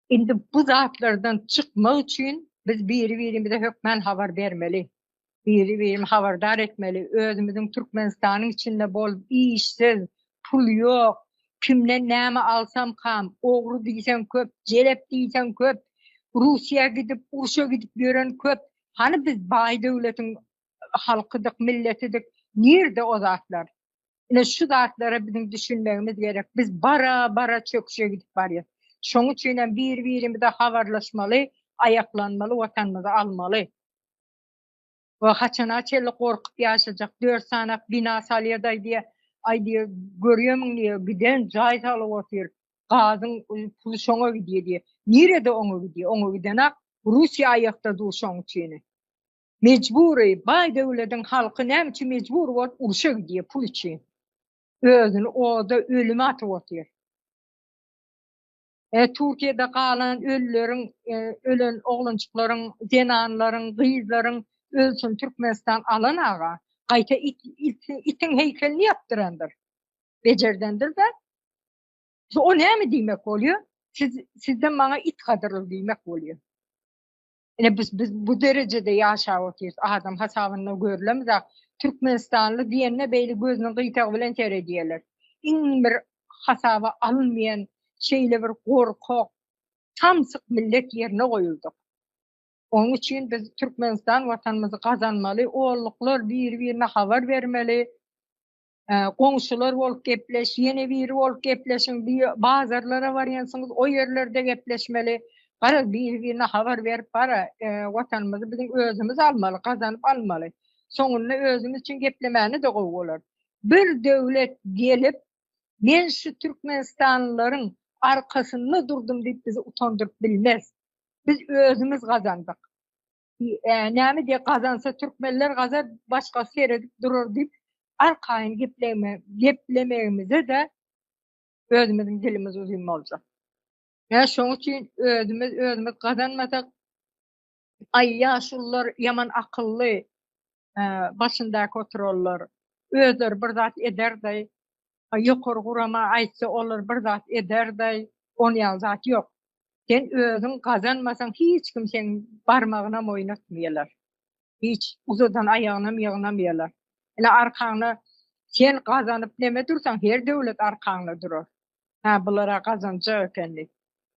Indi bu zatlardan çıkmak için biz biri-birimize hökmen haber vermeli. Biri-birimizi haberdar etmeli. Özümüzün Türkmenistan'ın içinde bol işsiz, pul yok. Kimden näme alsam kam, ogru diýsen köp, jelep diýsen köp, Russiýa gidip, Urşa gidip ýören köp. Hani biz baý döwletiň halkydyk, milletidik. Nirde o zatlar? Ine şu zatlara bizim düşünmemiz gerek. Biz bara bara çöküşe gidip barýar. Şoň üçin bir-birimize habarlaşmaly, ayaklanmaly, watanymyzy almaly. Ve haçana çeli korkup ýaşajak 4 sanak bina salýarday diye diye görýärmiň diye giden jaý salyp otyr. Gazyň puly şoňa gidýär diye. Nirede oňa gidýär? Oňa gidenak Russiýa aýakda dur şoň üçin. Mecbury baý döwletiň halky näme üçin mecbur bolup uruşa gidýär pul üçin. Özüni oda ölüme atyp otyr. Türkiýede galan ölüleriň, ölen oglançyklaryň, denanlaryň, gyzlaryň ölsün Türkmenistan alan aga. Gaýta itin heykelini yaptırandır. Becerdendir de. O näme diýmek bolýar? Sizden maňa it gadyrly diýmek bolýar. Biz bu derejede ýaşap otyrys. Adam hasabyna görülemizak. Türkmenistanly diýenne beýle gözüne gytagy bilen seredýärler. Iň bir hasaba alınmayan şeýle bir gorkak, tamsyk millet ýerine goýuldyk. Onun üçin biz Türkmenistan watanymyzy gazanmaly, oğulluklar bir-birine habar bermeli. Goňşular bolup gepleş, ýene biri bolup gepleşiň, bazarlara barýansyňyz o ýerlerde gepleşmeli. Gara bir-birine habar berip bara watanymyzy biziň özümiz almaly, gazanyp almaly. Soňunda özümiz üçin geplemäni de gowy bolar. Bir döwlet gelip men şu Türkmenistanlylaryň arkasynda durdum diýip bizi utandyryp bilmez. Biz özümiz gazandyk. Näme diye gazansa Türkmenler gazar, başgasy seredip durar diýip arkaýyn geplemegimize de özümiziň dilimiz uzun boljak. Şoň üçin özümiz gazanmasak, ýaşullar ýaman akylly, başyndaky oturarlar. Özleri bir zat ederdi. Ýokary gurama aýtsa olar bir zat ederdi. Onýan zat ýok. Sen özüň gazanmasaň hiç kim seni barmagyna moýnatmaýarlar. Hiç uzadan aýagyna ýygnamaýarlar. Ene arkaňda sen gazanyp neme dursaň her döwlet arkaňda durar. Bulara gazanjak ekendi.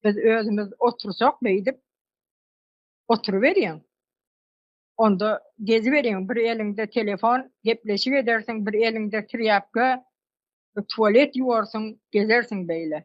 Biz özümiz otursak beýdip oturuberýän. Onda geziberýän, bir elinde telefon, gepleşip edersiň, bir elinde trýapka, tualet ýuwarsyň, gezersiň beýle.